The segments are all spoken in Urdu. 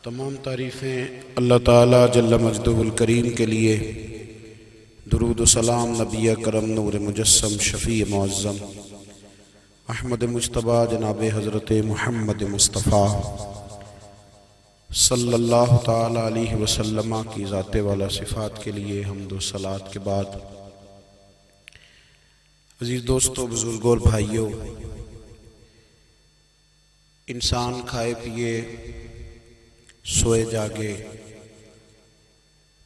تمام تعریفیں اللہ تعالیٰ جل مجدہ الکریم کے لیے، درود و سلام نبی کرم نور مجسم شفیع معظم احمد مجتبیٰ جناب حضرت محمد مصطفیٰ صلی اللہ تعالیٰ علیہ وسلم کی ذات والا صفات کے لیے حمد و صلوات کے بعد، عزیز دوستو، بزرگوں اور بھائیوں، انسان کھائے پیے سوئے جاگے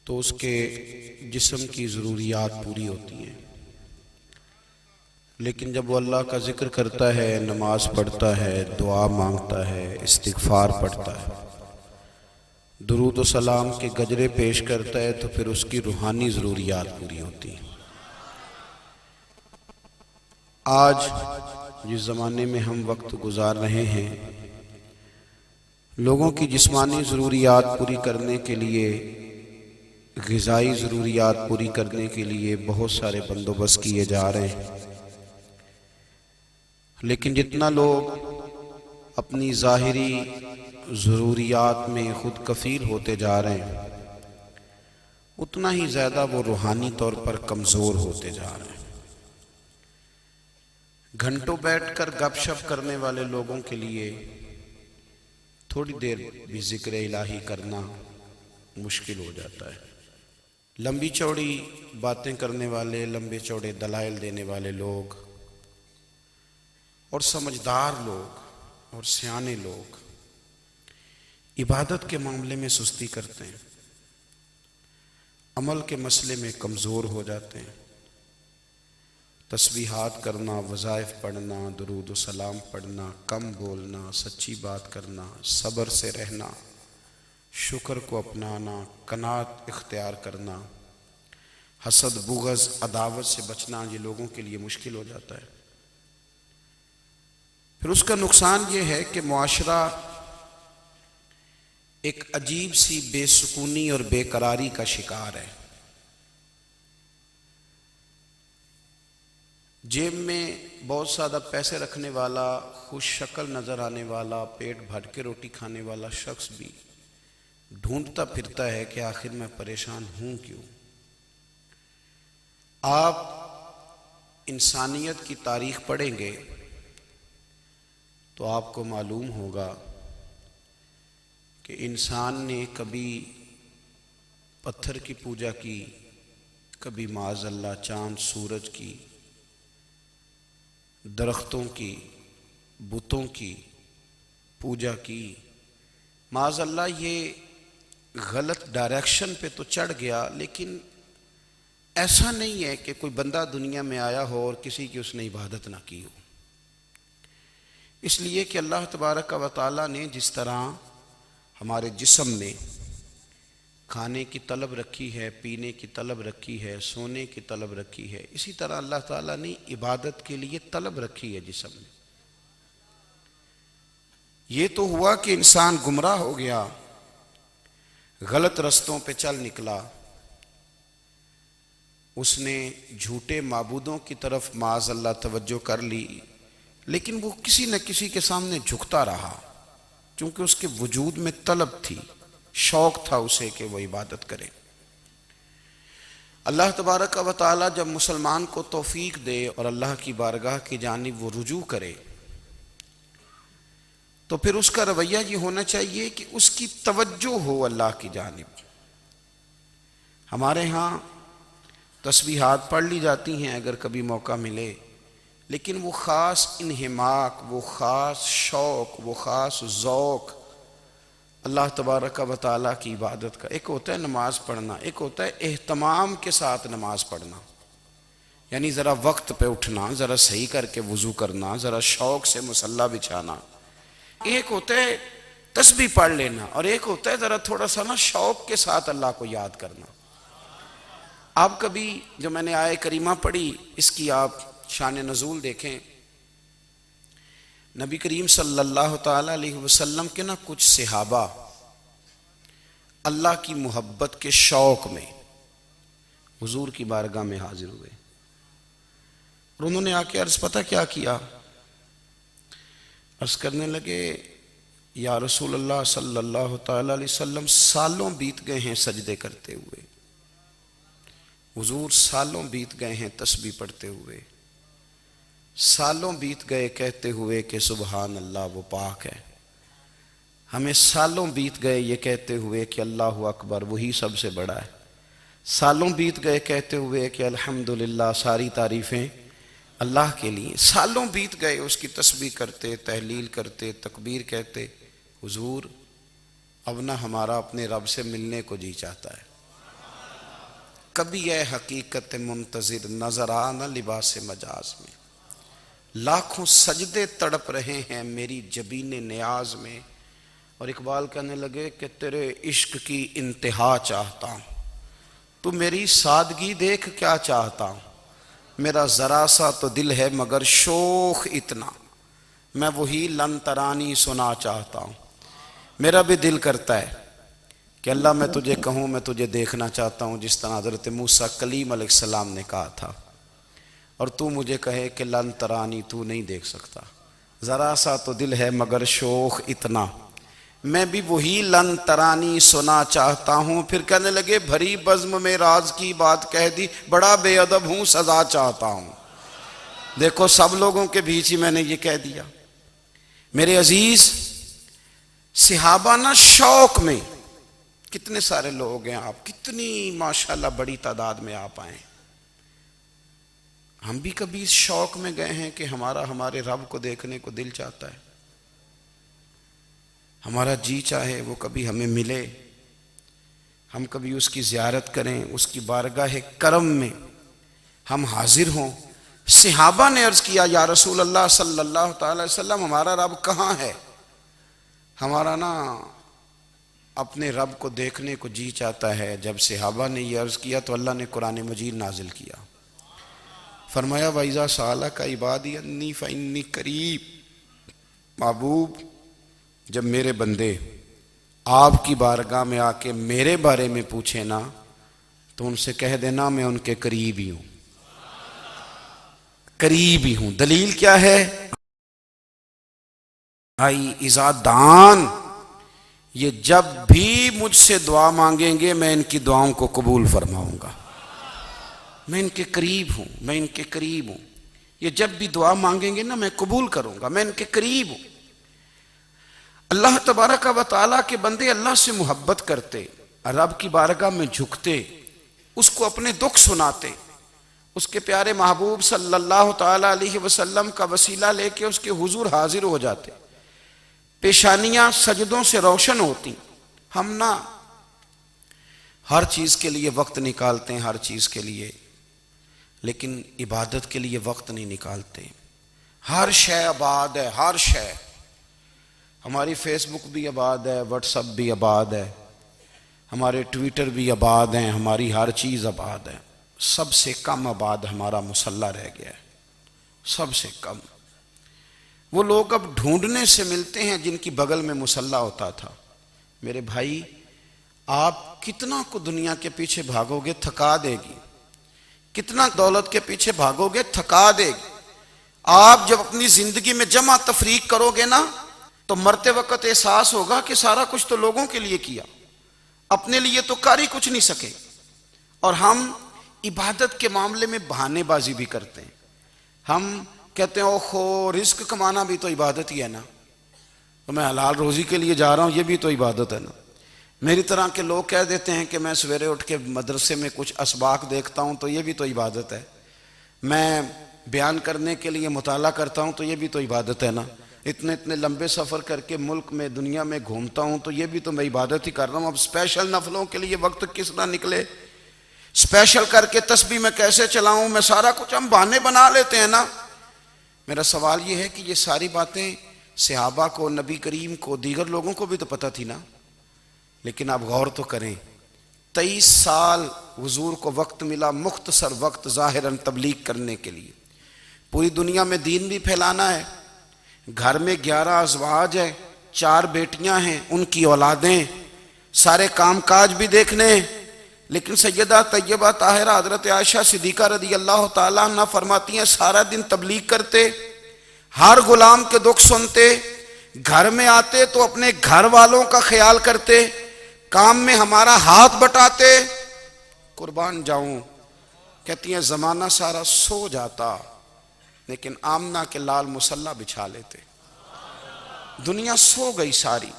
تو اس کے جسم کی ضروریات پوری ہوتی ہیں، لیکن جب وہ اللہ کا ذکر کرتا ہے، نماز پڑھتا ہے، دعا مانگتا ہے، استغفار پڑھتا ہے، درود و سلام کے گجرے پیش کرتا ہے، تو پھر اس کی روحانی ضروریات پوری ہوتی ہیں۔ آج جس زمانے میں ہم وقت گزار رہے ہیں، لوگوں کی جسمانی ضروریات پوری کرنے کے لیے، غذائی ضروریات پوری کرنے کے لیے بہت سارے بندوبست کیے جا رہے ہیں، لیکن جتنا لوگ اپنی ظاہری ضروریات میں خود کفیل ہوتے جا رہے ہیں، اتنا ہی زیادہ وہ روحانی طور پر کمزور ہوتے جا رہے ہیں۔ گھنٹوں بیٹھ کر گپ شپ کرنے والے لوگوں کے لیے تھوڑی دیر بھی ذکر الہی کرنا مشکل ہو جاتا ہے۔ لمبی چوڑی باتیں کرنے والے، لمبے چوڑے دلائل دینے والے لوگ اور سمجھدار لوگ اور سیانے لوگ عبادت کے معاملے میں سستی کرتے ہیں، عمل کے مسئلے میں کمزور ہو جاتے ہیں۔ تسبیحات کرنا، وظائف پڑھنا، درود و سلام پڑھنا، کم بولنا، سچی بات کرنا، صبر سے رہنا، شکر کو اپنانا، قناعت اختیار کرنا، حسد، بغض، عداوت سے بچنا، یہ لوگوں کے لیے مشکل ہو جاتا ہے۔ پھر اس کا نقصان یہ ہے کہ معاشرہ ایک عجیب سی بے سکونی اور بے قراری کا شکار ہے۔ جیب میں بہت زیادہ پیسے رکھنے والا، خوش شکل نظر آنے والا، پیٹ بھر کے روٹی کھانے والا شخص بھی ڈھونڈتا پھرتا ہے کہ آخر میں پریشان ہوں کیوں۔ آپ انسانیت کی تاریخ پڑھیں گے تو آپ کو معلوم ہوگا کہ انسان نے کبھی پتھر کی پوجا کی، کبھی معاذ اللہ چاند سورج کی، درختوں کی، بتوں کی پوجا کی۔ معاذ اللہ یہ غلط ڈائریکشن پہ تو چڑھ گیا، لیکن ایسا نہیں ہے کہ کوئی بندہ دنیا میں آیا ہو اور کسی کی اس نے عبادت نہ کی ہو۔ اس لیے کہ اللہ تبارک و تعالیٰ نے جس طرح ہمارے جسم میں کھانے کی طلب رکھی ہے، پینے کی طلب رکھی ہے، سونے کی طلب رکھی ہے، اسی طرح اللہ تعالیٰ نے عبادت کے لیے طلب رکھی ہے جسم میں۔ یہ تو ہوا کہ انسان گمراہ ہو گیا، غلط رستوں پہ چل نکلا، اس نے جھوٹے معبودوں کی طرف معاذ اللہ توجہ کر لی، لیکن وہ کسی نہ کسی کے سامنے جھکتا رہا، کیونکہ اس کے وجود میں طلب تھی، شوق تھا اسے کہ وہ عبادت کرے۔ اللہ تبارک و تعالی جب مسلمان کو توفیق دے اور اللہ کی بارگاہ کی جانب وہ رجوع کرے، تو پھر اس کا رویہ یہ ہونا چاہیے کہ اس کی توجہ ہو اللہ کی جانب۔ ہمارے ہاں تسبیحات پڑھ لی جاتی ہیں اگر کبھی موقع ملے، لیکن وہ خاص انہماک، وہ خاص شوق، وہ خاص ذوق اللہ تبارک و تعالیٰ کی عبادت کا، ایک ہوتا ہے نماز پڑھنا، ایک ہوتا ہے اہتمام کے ساتھ نماز پڑھنا، یعنی ذرا وقت پہ اٹھنا، ذرا صحیح کر کے وضو کرنا، ذرا شوق سے مصلی بچھانا۔ ایک ہوتا ہے تسبیح پڑھ لینا، اور ایک ہوتا ہے ذرا تھوڑا سا نا شوق کے ساتھ اللہ کو یاد کرنا۔ آپ کبھی جو میں نے آیہ کریمہ پڑھی، اس کی آپ شان نزول دیکھیں، نبی کریم صلی اللہ تعالیٰ علیہ وسلم کے نا کچھ صحابہ اللہ کی محبت کے شوق میں حضور کی بارگاہ میں حاضر ہوئے، اور انہوں نے آ کے عرض پتہ کیا کیا؟ عرض کرنے لگے، یا رسول اللہ صلی اللہ تعالی علیہ وسلم سالوں بیت گئے ہیں سجدے کرتے ہوئے، حضور سالوں بیت گئے ہیں تسبیح پڑھتے ہوئے، سالوں بیت گئے کہتے ہوئے کہ سبحان اللہ وہ پاک ہے، ہمیں سالوں بیت گئے یہ کہتے ہوئے کہ اللہ اکبر وہی سب سے بڑا ہے، سالوں بیت گئے کہتے ہوئے کہ الحمدللہ ساری تعریفیں اللہ کے لیے، سالوں بیت گئے اس کی تسبیح کرتے، تحلیل کرتے، تکبیر کہتے۔ حضور اب نہ ہمارا اپنے رب سے ملنے کو جی چاہتا ہے، کبھی اے حقیقت منتظر نظر آ نہ لباس مجاز میں، لاکھوں سجدے تڑپ رہے ہیں میری جبین نیاز میں۔ اور اقبال کہنے لگے کہ تیرے عشق کی انتہا چاہتا ہوں، تو میری سادگی دیکھ کیا چاہتا ہوں، میرا ذرا سا تو دل ہے مگر شوق اتنا، میں وہی لن ترانی سنا چاہتا ہوں۔ میرا بھی دل کرتا ہے کہ اللہ میں تجھے کہوں میں تجھے دیکھنا چاہتا ہوں، جس طرح حضرت موسیٰ کلیم علیہ السلام نے کہا تھا، اور تو مجھے کہے کہ لن ترانی تو نہیں دیکھ سکتا، ذرا سا تو دل ہے مگر شوق اتنا، میں بھی وہی لن ترانی سنا چاہتا ہوں۔ پھر کہنے لگے بھری بزم میں راز کی بات کہہ دی، بڑا بے ادب ہوں سزا چاہتا ہوں۔ دیکھو سب لوگوں کے بیچ ہی میں نے یہ کہہ دیا۔ میرے عزیز صحابہ نا شوق میں، کتنے سارے لوگ ہیں آپ، کتنی ماشاءاللہ بڑی تعداد میں آپ آئیں، ہم بھی کبھی اس شوق میں گئے ہیں کہ ہمارے رب کو دیکھنے کو دل چاہتا ہے، ہمارا جی چاہے وہ کبھی ہمیں ملے، ہم کبھی اس کی زیارت کریں، اس کی بارگاہ کرم میں ہم حاضر ہوں۔ صحابہ نے عرض کیا یا رسول اللہ صلی اللہ تعالی وسلم ہمارا رب کہاں ہے؟ ہمارا نا اپنے رب کو دیکھنے کو جی چاہتا ہے۔ جب صحابہ نے یہ عرض کیا تو اللہ نے قرآن مجید نازل کیا، فرمایا وَإِذَا سَأَلَكَ عِبَادِي أَنِّي فَإِنِّي قَرِيبٌ، محبوب جب میرے بندے آپ کی بارگاہ میں آ کے میرے بارے میں پوچھیں نا تو ان سے کہہ دینا میں ان کے قریب ہی ہوں، قریب ہی ہوں۔ دلیل کیا ہے؟ بھائی اذا دان، یہ جب بھی مجھ سے دعا مانگیں گے میں ان کی دعاؤں کو قبول فرماؤں گا، میں ان کے قریب ہوں، میں ان کے قریب ہوں، یہ جب بھی دعا مانگیں گے نا میں قبول کروں گا، میں ان کے قریب ہوں۔ اللہ تبارک و تعالیٰ کے بندے اللہ سے محبت کرتے، رب کی بارگاہ میں جھکتے، اس کو اپنے دکھ سناتے، اس کے پیارے محبوب صلی اللہ تعالیٰ علیہ وسلم کا وسیلہ لے کے اس کے حضور حاضر ہو جاتے، پیشانیاں سجدوں سے روشن ہوتی۔ ہم نا ہر چیز کے لیے وقت نکالتے ہیں، ہر چیز کے لیے، لیکن عبادت کے لیے وقت نہیں نکالتے۔ ہر شے آباد ہے، ہر شے، ہماری فیس بک بھی آباد ہے، واٹس ایپ بھی آباد ہے، ہمارے ٹویٹر بھی آباد ہیں، ہماری ہر چیز آباد ہے، سب سے کم آباد ہمارا مصلی رہ گیا ہے، سب سے کم۔ وہ لوگ اب ڈھونڈنے سے ملتے ہیں جن کی بغل میں مصلی ہوتا تھا۔ میرے بھائی آپ کتنا کو دنیا کے پیچھے بھاگو گے تھکا دے گی، کتنا دولت کے پیچھے بھاگو گے تھکا دے گی۔ آپ جب اپنی زندگی میں جمع تفریق کرو گے نا تو مرتے وقت احساس ہوگا کہ سارا کچھ تو لوگوں کے لیے کیا، اپنے لیے تو کر ہی کچھ نہیں سکے۔ اور ہم عبادت کے معاملے میں بہانے بازی بھی کرتے ہیں، ہم کہتے ہیں اوہو رزق کمانا بھی تو عبادت ہی ہے نا، تو میں حلال روزی کے لیے جا رہا ہوں یہ بھی تو عبادت ہے نا۔ میری طرح کے لوگ کہہ دیتے ہیں کہ میں سویرے اٹھ کے مدرسے میں کچھ اسباق دیکھتا ہوں تو یہ بھی تو عبادت ہے، میں بیان کرنے کے لیے مطالعہ کرتا ہوں تو یہ بھی تو عبادت ہے نا، اتنے لمبے سفر کر کے ملک میں دنیا میں گھومتا ہوں تو یہ بھی تو میں عبادت ہی کر رہا ہوں۔ اب اسپیشل نفلوں کے لیے وقت کس طرح نکلے، اسپیشل کر کے تسبیح میں کیسے چلاؤں، میں سارا کچھ ہم بہانے بنا لیتے ہیں نا۔ میرا سوال یہ ہے کہ یہ ساری باتیں صحابہ کو، نبی کریم کو، دیگر لوگوں کو بھی تو پتہ تھی نا، لیکن آپ غور تو کریں 23 سال حضور کو وقت ملا، مختصر وقت ظاہراً تبلیغ کرنے کے لیے، پوری دنیا میں دین بھی پھیلانا ہے۔ گھر میں 11 ازواج ہیں، 4 بیٹیاں ہیں، ان کی اولادیں، سارے کام کاج بھی دیکھنے ہیں، لیکن سیدہ طیبہ طاہرہ حضرت عائشہ صدیقہ رضی اللہ تعالیٰ عنہ فرماتی ہیں سارا دن تبلیغ کرتے، ہر غلام کے دکھ سنتے، گھر میں آتے تو اپنے گھر والوں کا خیال کرتے، کام میں ہمارا ہاتھ بٹاتے۔ قربان جاؤں، کہتی ہیں زمانہ سارا سو جاتا لیکن آمنہ کے لال مصلی بچھا لیتے۔ دنیا سو گئی ساری،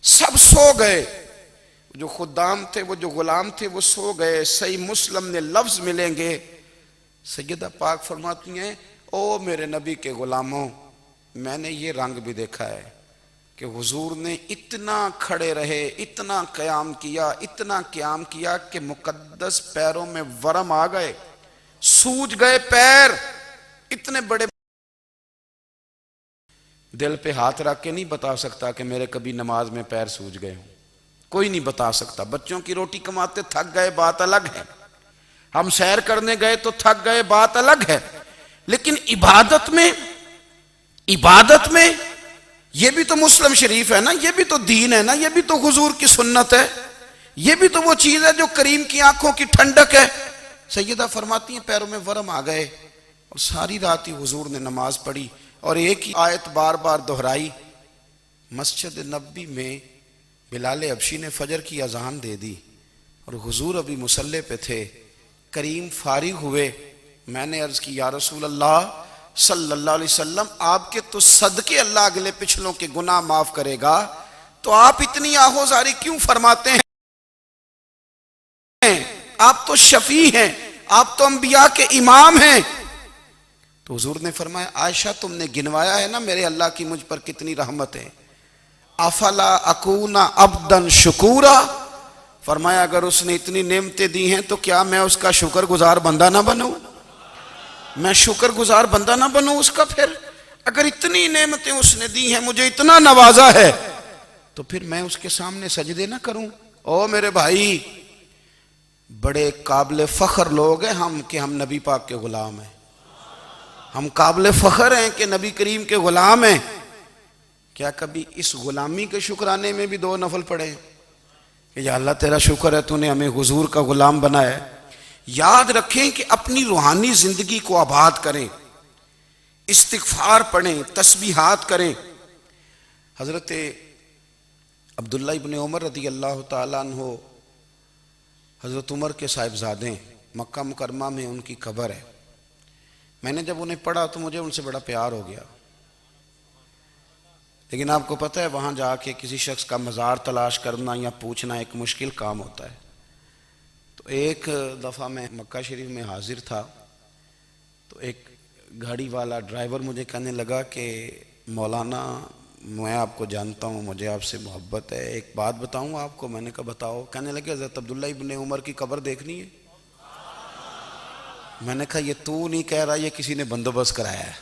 سب سو گئے، جو خدام تھے، وہ جو غلام تھے، وہ سو گئے۔ صحیح مسلم میں لفظ ملیں گے، سیدہ پاک فرماتی ہیں او میرے نبی کے غلاموں، میں نے یہ رنگ بھی دیکھا ہے کہ حضور نے اتنا کھڑے رہے، اتنا قیام کیا، اتنا قیام کیا کہ مقدس پیروں میں ورم آ گئے، سوج گئے پیر، اتنے بڑے۔ دل پہ ہاتھ رکھ کے نہیں بتا سکتا کہ میرے کبھی نماز میں پیر سوج گئے ہوں، کوئی نہیں بتا سکتا۔ بچوں کی روٹی کماتے تھک گئے بات الگ ہے، ہم سیر کرنے گئے تو تھک گئے بات الگ ہے، لیکن عبادت میں یہ بھی تو مسلم شریف ہے نا، یہ بھی تو دین ہے نا، یہ بھی تو حضور کی سنت ہے، یہ بھی تو وہ چیز ہے جو کریم کی آنکھوں کی ٹھنڈک ہے۔ سیدہ فرماتی ہیں پیروں میں ورم آ گئے، اور ساری رات ہی حضور نے نماز پڑھی اور ایک ہی آیت بار بار دہرائی۔ مسجد نبوی میں بلال حبشی نے فجر کی اذان دے دی اور حضور ابھی مصلی پہ تھے، کریم فارغ ہوئے۔ میں نے عرض کی یا رسول اللہ صلی اللہ علیہ وسلم، آپ کے تو صدقے اللہ اگلے پچھلوں کے گناہ معاف کرے گا، تو آپ اتنی آہوزاری کیوں فرماتے ہیں؟ آپ تو شفیع ہیں، آپ تو انبیاء کے امام ہیں۔ تو حضور نے فرمایا عائشہ تم نے گنوایا ہے نا میرے اللہ کی مجھ پر کتنی رحمت ہے، افلا اکون عبدا شکورا، فرمایا اگر اس نے اتنی نعمتیں دی ہیں تو کیا میں اس کا شکر گزار بندہ نہ بنوں؟ میں شکر گزار بندہ نہ بنوں اس کا؟ پھر اگر اتنی نعمتیں اس نے دی ہیں، مجھے اتنا نوازا ہے، تو پھر میں اس کے سامنے سجدے نہ کروں؟ او میرے بھائی، بڑے قابل فخر لوگ ہیں ہم کہ ہم نبی پاک کے غلام ہیں، ہم قابل فخر ہیں کہ نبی کریم کے غلام ہیں۔ کیا کبھی اس غلامی کے شکرانے میں بھی 2 نفل پڑھے کہ یا اللہ تیرا شکر ہے تو نے ہمیں حضور کا غلام بنایا ہے؟ یاد رکھیں کہ اپنی روحانی زندگی کو آباد کریں، استغفار پڑھیں، تسبیحات کریں۔ حضرت عبداللہ ابن عمر رضی اللہ تعالیٰ عنہ حضرت عمر کے صاحبزادے، مکہ مکرمہ میں ان کی قبر ہے۔ میں نے جب انہیں پڑھا تو مجھے ان سے بڑا پیار ہو گیا، لیکن آپ کو پتہ ہے وہاں جا کے کسی شخص کا مزار تلاش کرنا یا پوچھنا ایک مشکل کام ہوتا ہے۔ تو ایک دفعہ میں مکہ شریف میں حاضر تھا، تو ایک گاڑی والا ڈرائیور مجھے کہنے لگا کہ مولانا میں آپ کو جانتا ہوں، مجھے آپ سے محبت ہے، ایک بات بتاؤں آپ کو؟ میں نے کہا بتاؤ۔ کہنے لگے حضرت عبداللہ ابن عمر کی قبر دیکھنی ہے۔ میں نے کہا یہ تو نہیں کہہ رہا، یہ کسی نے بندوبست کرایا ہے،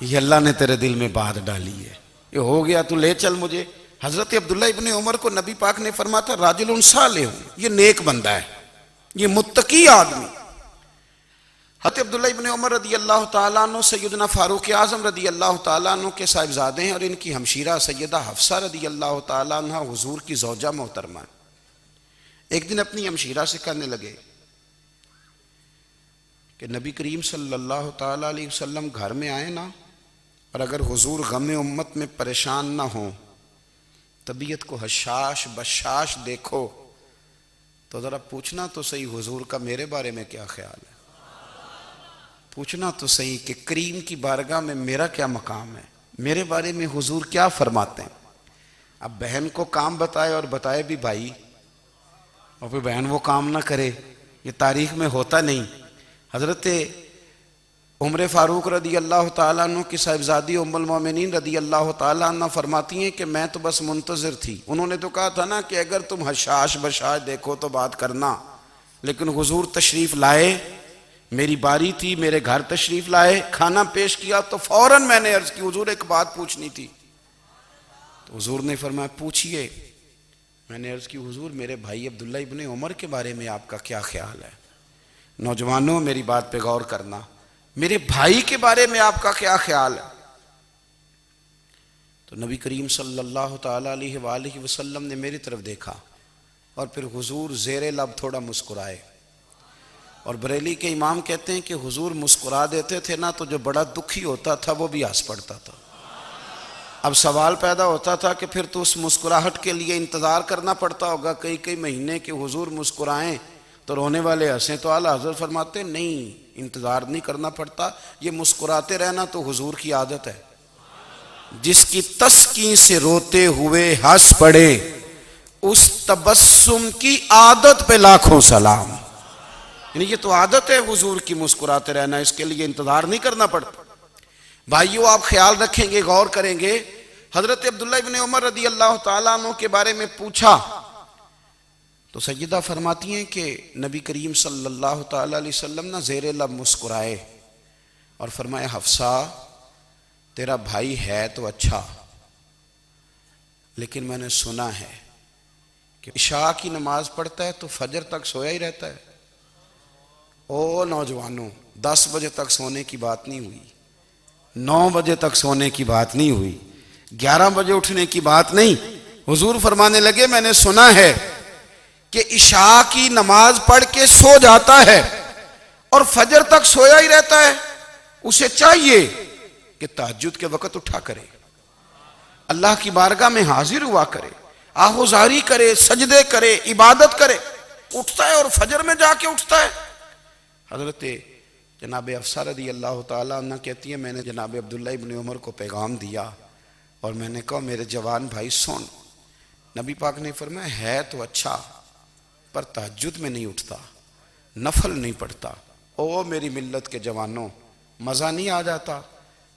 یہ اللہ نے تیرے دل میں بات ڈالی ہے، یہ ہو گیا تو لے چل مجھے۔ حضرت عبداللہ ابن عمر کو نبی پاک نے فرمایا تھا راجل صالح، یہ نیک بندہ ہے، یہ متقی آدمی۔ حضرت عبداللہ ابن عمر رضی اللہ تعالیٰ عنہ سیدنا فاروق اعظم رضی اللہ تعالیٰ عنہ کے صاحبزادے ہیں، اور ان کی ہمشیرہ سیدہ حفصہ رضی اللہ تعالیٰ عنہ حضور کی زوجہ محترمہ ہیں۔ ایک دن اپنی ہمشیرہ سے کہنے لگے کہ نبی کریم صلی اللہ تعالیٰ علیہ وسلم گھر میں آئے نا، اور اگر حضور غم امت میں پریشان نہ ہوں، طبیعت کو حشاش بشاش دیکھو، تو ذرا پوچھنا تو صحیح حضور کا میرے بارے میں کیا خیال ہے، پوچھنا تو صحیح کہ کریم کی بارگاہ میں میرا کیا مقام ہے، میرے بارے میں حضور کیا فرماتے ہیں۔ اب بہن کو کام بتائے، اور بتائے بھی بھائی، اور پھر بہن وہ کام نہ کرے، یہ تاریخ میں ہوتا نہیں۔ حضرت عمر فاروق رضی اللہ تعالیٰ عنہ کی صاحبزادی ام المومنین رضی اللہ تعالیٰ عنہ فرماتی ہیں کہ میں تو بس منتظر تھی، انہوں نے تو کہا تھا نا کہ اگر تم حشاش بشاش دیکھو تو بات کرنا، لیکن حضور تشریف لائے، میری باری تھی، میرے گھر تشریف لائے، کھانا پیش کیا تو فوراً میں نے عرض کی حضور ایک بات پوچھنی تھی۔ تو حضور نے فرمایا پوچھئے۔ میں نے عرض کی حضور میرے بھائی عبداللہ ابن عمر کے بارے میں آپ کا کیا خیال ہے؟ نوجوانوں میری بات پہ غور کرنا، میرے بھائی کے بارے میں آپ کا کیا خیال ہے؟ تو نبی کریم صلی اللہ تعالیٰ علیہ وآلہ وسلم نے میری طرف دیکھا، اور پھر حضور زیر لب تھوڑا مسکرائے، اور بریلی کے امام کہتے ہیں کہ حضور مسکرا دیتے تھے نا تو جو بڑا دکھی ہوتا تھا وہ بھی ہنس پڑتا تھا۔ اب سوال پیدا ہوتا تھا کہ پھر تو اس مسکراہٹ کے لیے انتظار کرنا پڑتا ہوگا کئی کئی مہینے کہ حضور مسکرائیں تو رونے والے ہنسیں، تو اعلیٰ حضرت فرماتے ہیں نہیں، انتظار نہیں کرنا پڑتا، یہ مسکراتے رہنا تو حضور کی عادت ہے۔ جس کی تسکین سے روتے ہوئے ہنس پڑے اس تبسم کی عادت پہ لاکھوں سلام۔ یعنی یہ تو عادت ہے حضور کی مسکراتے رہنا، اس کے لیے انتظار نہیں کرنا پڑتا۔ بھائیو آپ خیال رکھیں گے، غور کریں گے، حضرت عبداللہ ابن عمر رضی اللہ تعالیٰ عنہ کے بارے میں پوچھا تو سیدہ فرماتی ہیں کہ نبی کریم صلی اللہ تعالیٰ علیہ وسلم نہ زیر لب مسکرائے اور فرمایا حفصہ تیرا بھائی ہے تو اچھا، لیکن میں نے سنا ہے کہ عشاء کی نماز پڑھتا ہے تو فجر تک سویا ہی رہتا ہے۔ او نوجوانوں، 10 بجے تک سونے کی بات نہیں ہوئی، 9 بجے تک سونے کی بات نہیں ہوئی، 11 بجے اٹھنے کی بات نہیں۔ حضور فرمانے لگے میں نے سنا ہے کہ عشاء کی نماز پڑھ کے سو جاتا ہے اور فجر تک سویا ہی رہتا ہے، اسے چاہیے کہ تہجد کے وقت اٹھا کرے، اللہ کی بارگاہ میں حاضر ہوا کرے، آہوزاری کرے، سجدے کرے، عبادت کرے۔ اٹھتا ہے اور فجر میں جا کے اٹھتا ہے۔ حضرت جناب حفصہ رضی اللہ تعالیٰ عنہ کہتی ہے میں نے جناب عبداللہ ابن عمر کو پیغام دیا اور میں نے کہا میرے جوان بھائی سن، نبی پاک نے فرمایا ہے تو اچھا پر تہجد میں نہیں اٹھتا، نفل نہیں پڑھتا۔ او میری ملت کے جوانوں، مزہ نہیں آ جاتا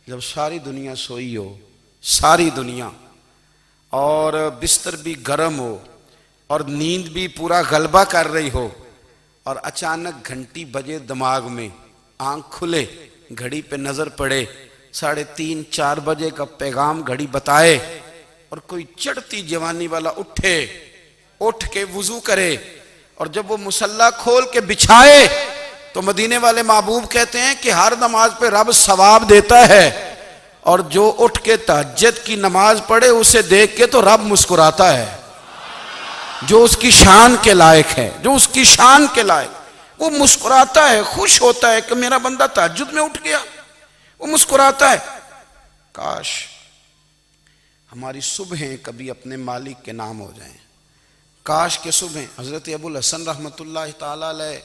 جب ساری دنیا سوئی ہو، ساری دنیا، اور بستر بھی گرم ہو اور نیند بھی پورا غلبہ کر رہی ہو، اور اچانک گھنٹی بجے دماغ میں، آنکھ کھلے، گھڑی پہ نظر پڑے، 3:30 4 بجے کا پیغام گھڑی بتائے، اور کوئی چڑھتی جوانی والا اٹھ کے وضو کرے، اور جب وہ مصلی کھول کے بچھائے تو مدینے والے محبوب کہتے ہیں کہ ہر نماز پہ رب ثواب دیتا ہے، اور جو اٹھ کے تہجد کی نماز پڑھے اسے دیکھ کے تو رب مسکراتا ہے، جو اس کی شان کے لائق ہے، جو اس کی شان کے لائق، وہ مسکراتا ہے، خوش ہوتا ہے کہ میرا بندہ تہجد میں اٹھ گیا، وہ مسکراتا ہے۔ کاش ہماری صبحیں کبھی اپنے مالک کے نام ہو جائیں، کاش کے صبحیں۔ حضرت ابو الحسن رحمۃ اللہ تعالیٰ علیہ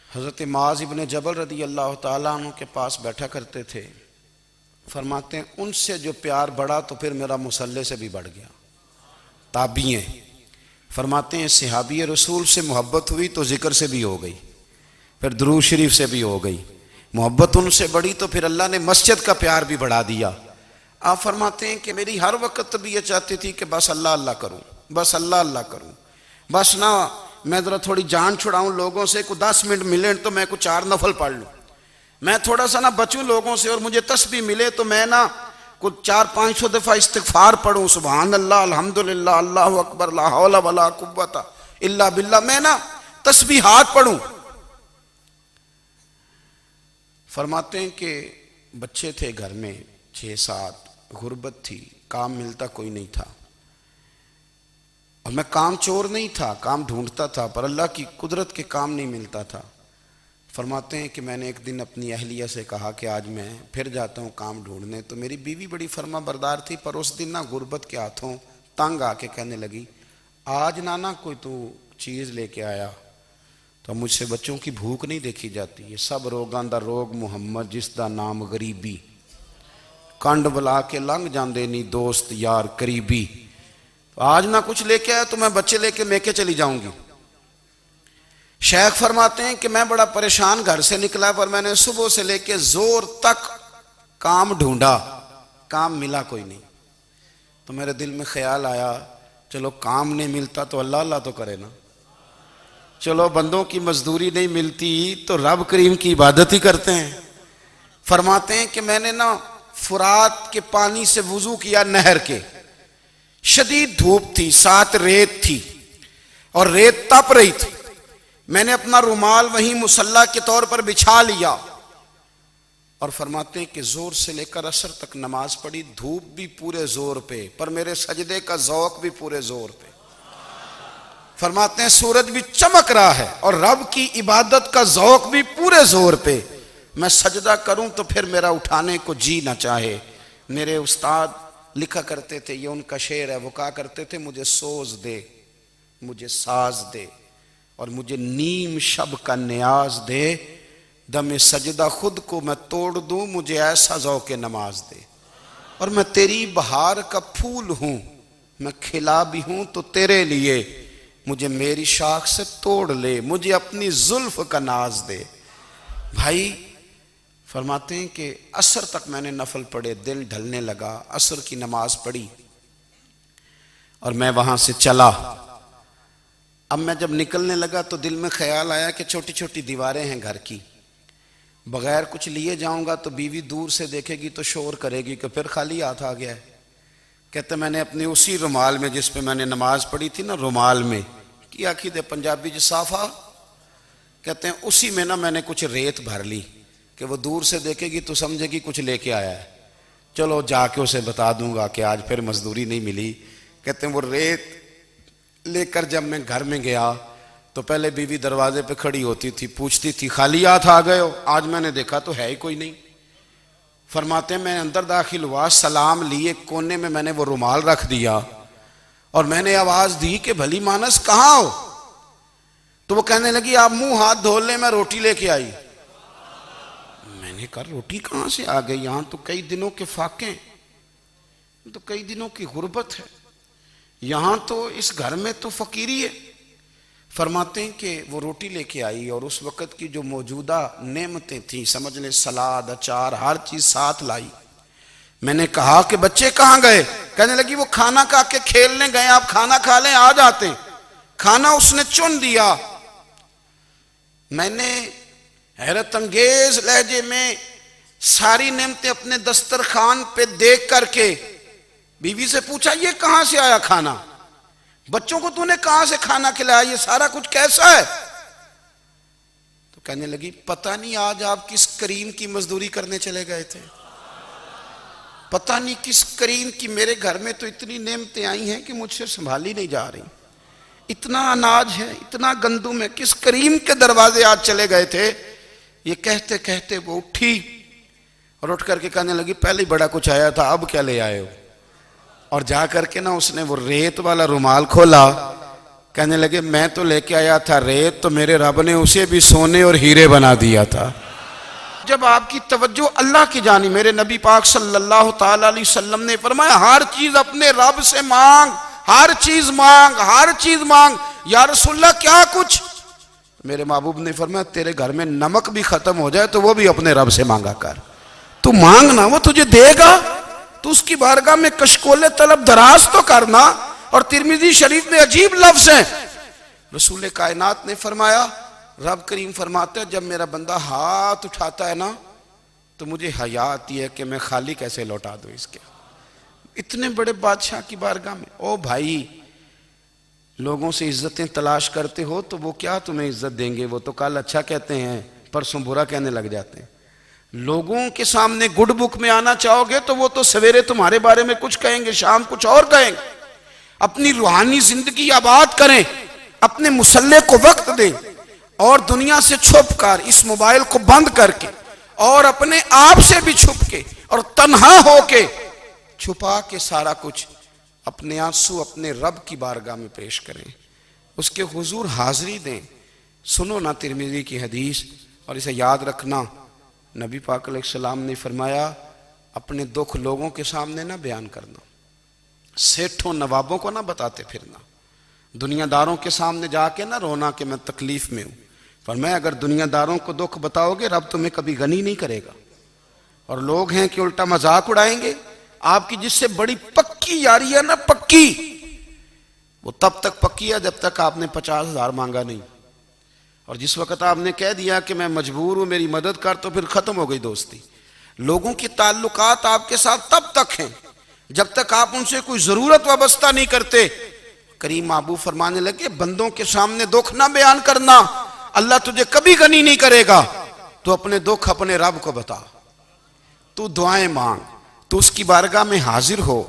حضرت معاذ ابن جبل رضی اللہ تعالیٰ عنہ کے پاس بیٹھا کرتے تھے، فرماتے ہیں ان سے جو پیار بڑھا تو پھر میرا مصلی سے بھی بڑھ گیا۔ تابعی ہیں، فرماتے ہیں صحابی رسول سے محبت ہوئی تو ذکر سے بھی ہو گئی، پھر درود شریف سے بھی ہو گئی، محبت ان سے بڑھی تو پھر اللہ نے مسجد کا پیار بھی بڑھا دیا۔ آپ فرماتے ہیں کہ میری ہر وقت بھی یہ چاہتی تھی کہ بس اللہ اللہ کروں، بس اللہ اللہ کروں، بس نہ میں ذرا تھوڑی جان چھڑاؤں لوگوں سے، کوئی 10 منٹ ملے تو میں کچھ 4 نفل پڑھ لوں، میں تھوڑا سا نہ بچوں لوگوں سے، اور مجھے تسبیح ملے تو میں نہ کچھ 400-500 دفعہ استغفار پڑھوں، سبحان اللہ، الحمدللہ، اللہ اکبر، لا حول ولا قوت الا باللہ، میں نہ تسبیحات پڑھوں۔ فرماتے ہیں کہ بچے تھے گھر میں 6-7، غربت تھی، کام ملتا کوئی نہیں تھا، اور میں کام چور نہیں تھا، کام ڈھونڈتا تھا، پر اللہ کی قدرت کے کام نہیں ملتا تھا۔ فرماتے ہیں کہ میں نے ایک دن اپنی اہلیہ سے کہا کہ آج میں پھر جاتا ہوں کام ڈھونڈنے، تو میری بیوی بڑی فرما بردار تھی، پر اس دن نہ غربت کے ہاتھوں تنگ آ کے کہنے لگی آج نانا کوئی تو چیز لے کے آیا، تو مجھ سے بچوں کی بھوک نہیں دیکھی جاتی، یہ سب روگاں دا روگ محمد جس دا نام غریبی، کنڈ بلا کے لنگ جاندے نہیں دوست یار قریبی، آج نہ کچھ لے کے آیا تو میں بچے لے کے میکے چلی جاؤں گی۔ شیخ فرماتے ہیں کہ میں بڑا پریشان گھر سے نکلا، پر میں نے صبح سے لے کے زور تک کام ڈھونڈا، کام ملا کوئی نہیں، تو میرے دل میں خیال آیا چلو کام نہیں ملتا تو اللہ اللہ تو کرے نا، چلو بندوں کی مزدوری نہیں ملتی تو رب کریم کی عبادت ہی کرتے ہیں۔ فرماتے ہیں کہ میں نے نا فرات کے پانی سے وضو کیا، نہر کے، شدید دھوپ تھی، ساتھ ریت تھی اور ریت تپ رہی تھی، میں نے اپنا رومال وہیں مصلی کے طور پر بچھا لیا، اور فرماتے ہیں کہ زور سے لے کر عصر تک نماز پڑھی، دھوپ بھی پورے زور پہ، پر میرے سجدے کا ذوق بھی پورے زور پہ۔ فرماتے ہیں سورج بھی چمک رہا ہے اور رب کی عبادت کا ذوق بھی پورے زور پہ، میں سجدہ کروں تو پھر میرا اٹھانے کو جی نہ چاہے، میرے استاد لکھا کرتے تھے، یہ ان کا شعر ہے، وہ کہا کرتے تھے مجھے سوز دے، مجھے ساز دے، اور مجھے نیم شب کا نیاز دے، دم سجدہ خود کو میں توڑ دوں، مجھے ایسا ذوق نماز دے۔ اور میں تیری بہار کا پھول ہوں، میں کھلا بھی ہوں تو تیرے لیے، مجھے میری شاخ سے توڑ لے، مجھے اپنی زلف کا ناز دے۔ بھائی فرماتے ہیں کہ عصر تک میں نے نفل پڑھے، دل ڈھلنے لگا، عصر کی نماز پڑھی اور میں وہاں سے چلا۔ اب میں جب نکلنے لگا تو دل میں خیال آیا کہ چھوٹی چھوٹی دیواریں ہیں گھر کی، بغیر کچھ لیے جاؤں گا تو بیوی دور سے دیکھے گی تو شور کرے گی کہ پھر خالی ہاتھ آ گیا ہے۔ کہتے میں نے اپنی اسی رومال میں جس پہ میں نے نماز پڑھی تھی نا، رومال میں کی آخی دے پنجابی صافہ کہتے ہیں، اسی میں نا میں نے کچھ ریت بھر لی کہ وہ دور سے دیکھے گی تو سمجھے گی کچھ لے کے آیا ہے، چلو جا کے اسے بتا دوں گا کہ آج پھر مزدوری نہیں ملی۔ کہتے ہیں وہ ریت لے کر جب میں گھر میں گیا تو پہلے بیوی دروازے پہ کھڑی ہوتی تھی، پوچھتی تھی خالی ہاتھ آ گئے ہو؟ آج میں نے دیکھا تو ہے ہی کوئی نہیں۔ فرماتے ہیں میں اندر داخل ہوا، سلام لیے، کونے میں میں نے وہ رومال رکھ دیا اور میں نے آواز دی کہ بھلی مانس کہاں ہو؟ تو وہ کہنے لگی آپ منہ ہاتھ دھو لیں، میں روٹی لے کے آئی۔ میں نے کہا روٹی کہاں سے آ گئی؟ یہاں تو کئی دنوں کے فاقے، تو کئی دنوں کی غربت ہے، یہاں تو اس گھر میں تو فقیری ہے۔ فرماتے ہیں کہ وہ روٹی لے کے آئی اور اس وقت کی جو موجودہ نعمتیں تھیں، سمجھ لیں سلاد، اچار، ہر چیز ساتھ لائی۔ میں نے کہا کہ بچے کہاں گئے؟ کہنے لگی وہ کھانا کھا کے کھیلنے گئے، آپ کھانا کھا لیں آ جاتے۔ کھانا اس نے چن دیا۔ میں نے حیرت انگیز لہجے میں ساری نعمتیں اپنے دسترخوان پہ دیکھ کر کے بیوی سے پوچھا یہ کہاں سے آیا کھانا؟ بچوں کو تو نے کہاں سے کھانا کھلایا؟ یہ سارا کچھ کیسا ہے؟ تو کہنے لگی پتہ نہیں آج آپ کس کریم کی مزدوری کرنے چلے گئے تھے، پتہ نہیں کس کریم کی، میرے گھر میں تو اتنی نعمتیں آئی ہیں کہ مجھ سے سنبھالی نہیں جا رہی، اتنا اناج ہے، اتنا گندم ہے، کس کریم کے دروازے آج چلے گئے تھے؟ یہ کہتے کہتے وہ اٹھی اور اٹھ کر کے کہنے لگی پہلے بڑا کچھ آیا تھا، اب کیا لے آئے ہو؟ اور جا کر کے نا اس نے وہ ریت والا رومال کھولا، کہنے لگے میں تو لے کے آیا تھا ریت، تو میرے رب نے اسے بھی سونے اور ہیرے بنا دیا تھا۔ جب آپ کی توجہ اللہ کی جانب، میرے نبی پاک صلی اللہ تعالی علیہ وسلم نے فرمایا ہر چیز اپنے رب سے مانگ، ہر چیز مانگ، ہر چیز مانگ۔ یا رسول اللہ کیا کچھ؟ میرے محبوب نے فرمایا تیرے گھر میں نمک بھی ختم ہو جائے تو وہ بھی اپنے رب سے مانگا کر، تو مانگنا وہ تجھے دے گا، تو اس کی بارگاہ میں کشکول طلب دراز تو کرنا۔ اور ترمذی شریف میں عجیب لفظ ہیں، رسول کائنات نے فرمایا، رب کریم فرماتا ہے جب میرا بندہ ہاتھ اٹھاتا ہے نا تو مجھے حیا آتی ہے کہ میں خالی کیسے لوٹا دوں اس کے، اتنے بڑے بادشاہ کی بارگاہ میں۔ او بھائی لوگوں سے عزتیں تلاش کرتے ہو تو وہ کیا تمہیں عزت دیں گے؟ وہ تو کل اچھا کہتے ہیں پرسوں برا کہنے لگ جاتے ہیں۔ لوگوں کے سامنے گڈ بک میں آنا چاہو گے تو وہ تو سویرے تمہارے بارے میں کچھ کہیں گے، شام کچھ اور کہیں گے۔ اپنی روحانی زندگی آباد کریں، اپنے مسلح کو وقت دیں، اور دنیا سے چھپ کر اس موبائل کو بند کر کے اور اپنے آپ سے بھی چھپ کے اور تنہا ہو کے چھپا کے سارا کچھ اپنے آنسو اپنے رب کی بارگاہ میں پیش کریں، اس کے حضور حاضری دیں۔ سنو نا ترمذی کی حدیث، اور اسے یاد رکھنا، نبی پاک علیہ السلام نے فرمایا اپنے دکھ لوگوں کے سامنے نہ بیان کرنا، سیٹھوں نوابوں کو نہ بتاتے پھرنا، دنیا داروں کے سامنے جا کے نہ رونا کہ میں تکلیف میں ہوں۔ فرمایا اگر دنیا داروں کو دکھ بتاؤ گے رب تمہیں کبھی غنی نہیں کرے گا، اور لوگ ہیں کہ الٹا مذاق اڑائیں گے۔ آپ کی جس سے بڑی پکی یاری ہے نا، پکی، وہ تب تک پکی ہے جب تک آپ نے 50,000 مانگا نہیں، اور جس وقت آپ نے کہہ دیا کہ میں مجبور ہوں میری مدد کر تو پھر ختم ہو گئی دوستی۔ لوگوں کے تعلقات آپ کے ساتھ تب تک ہیں جب تک آپ ان سے کوئی ضرورت وابستہ نہیں کرتے۔ کریم محبوب فرمانے لگے بندوں کے سامنے دکھ نہ بیان کرنا، اللہ تجھے کبھی غنی نہیں کرے گا، تو اپنے دکھ اپنے رب کو بتا، تو دعائیں مانگ، تو اس کی بارگاہ میں حاضر ہو،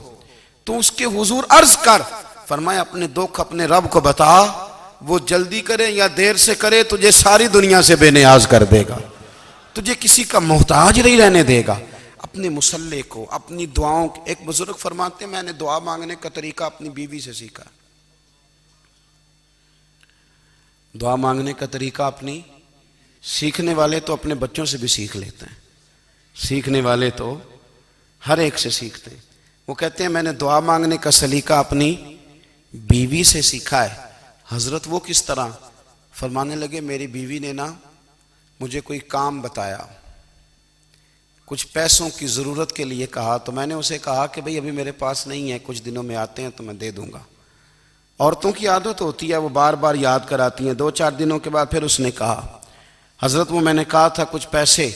تو اس کے حضور عرض کر۔ فرمایا اپنے دکھ اپنے رب کو بتا، وہ جلدی کرے یا دیر سے کرے تجھے ساری دنیا سے بے نیاز کر دے گا، تجھے کسی کا محتاج نہیں رہنے دے گا۔ اپنے مسلح کو، اپنی دعاؤں کو. ایک بزرگ فرماتے ہیں میں نے دعا مانگنے کا طریقہ اپنی بیوی سے سیکھا. دعا مانگنے کا طریقہ اپنی، سیکھنے والے تو اپنے بچوں سے بھی سیکھ لیتے ہیں، سیکھنے والے تو ہر ایک سے سیکھتے ہیں. وہ کہتے ہیں میں نے دعا مانگنے کا سلیقہ اپنی بیوی سے سیکھا ہے. حضرت وہ کس طرح؟ فرمانے لگے میری بیوی نے نا مجھے کوئی کام بتایا، کچھ پیسوں کی ضرورت کے لیے کہا، تو میں نے اسے کہا کہ بھئی ابھی میرے پاس نہیں ہے، کچھ دنوں میں آتے ہیں تو میں دے دوں گا. عورتوں کی عادت ہوتی ہے وہ بار بار یاد کراتی ہیں. 2-4 دنوں کے بعد پھر اس نے کہا حضرت وہ میں نے کہا تھا کچھ پیسے،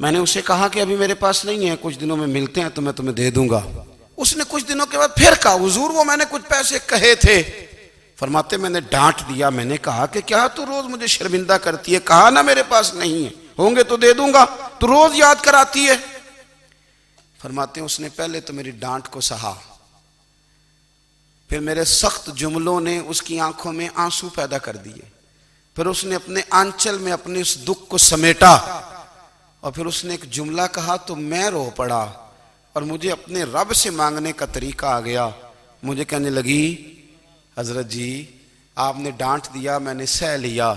میں نے اسے کہا کہ ابھی میرے پاس نہیں ہے، کچھ دنوں میں ملتے ہیں تو میں تمہیں دے دوں گا. اس نے کچھ دنوں کے بعد پھر کہا حضور وہ میں نے کچھ پیسے کہے تھے. فرماتے میں نے ڈانٹ دیا، میں نے کہا کہ کیا تو روز مجھے شرمندہ کرتی ہے، کہا نا میرے پاس نہیں ہے، ہوں گے تو دے دوں گا، تو روز یاد کراتی ہے. فرماتے ہیں اس نے پہلے تو میری ڈانٹ کو سہا، پھر میرے سخت جملوں نے اس کی آنکھوں میں آنسو پیدا کر دیے، پھر اس نے اپنے آنچل میں اپنے اس دکھ کو سمیٹا، اور پھر اس نے ایک جملہ کہا تو میں رو پڑا، اور مجھے اپنے رب سے مانگنے کا طریقہ آ گیا. مجھے کہنے لگی حضرت جی آپ نے ڈانٹ دیا میں نے سہ لیا،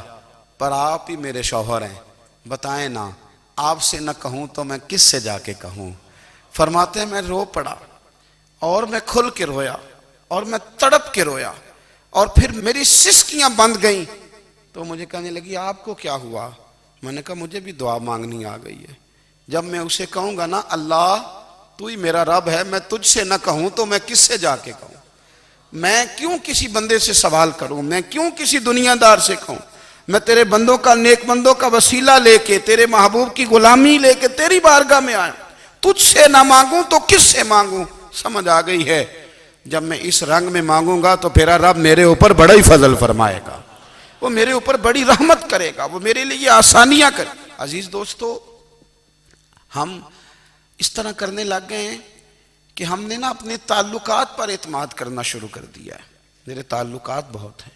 پر آپ ہی میرے شوہر ہیں، بتائیں نا آپ سے نہ کہوں تو میں کس سے جا کے کہوں. فرماتے ہیں میں رو پڑا، اور میں کھل کے رویا، اور میں تڑپ کے رویا، اور پھر میری سسکیاں بند گئیں. تو مجھے کہنے لگی آپ کو کیا ہوا؟ میں نے کہا مجھے بھی دعا مانگنی آ گئی ہے. جب میں اسے کہوں گا نا اللہ تو ہی میرا رب ہے، میں تجھ سے نہ کہوں تو میں کس سے جا کے کہوں؟ میں کیوں کسی بندے سے سوال کروں؟ میں کیوں کسی دنیا دار سے کہوں؟ میں تیرے بندوں کا، نیک بندوں کا وسیلہ لے کے، تیرے محبوب کی غلامی لے کے تیری بارگاہ میں آیا، تجھ سے نہ مانگوں تو کس سے مانگوں؟ سمجھ آ گئی ہے. جب میں اس رنگ میں مانگوں گا تو پھر رب میرے اوپر بڑا ہی فضل فرمائے گا، وہ میرے اوپر بڑی رحمت کرے گا، وہ میرے لیے آسانیاں کرے. عزیز دوستو ہم اس طرح کرنے لگ گئے ہیں کہ ہم نے نا اپنے تعلقات پر اعتماد کرنا شروع کر دیا ہے. میرے تعلقات بہت ہیں.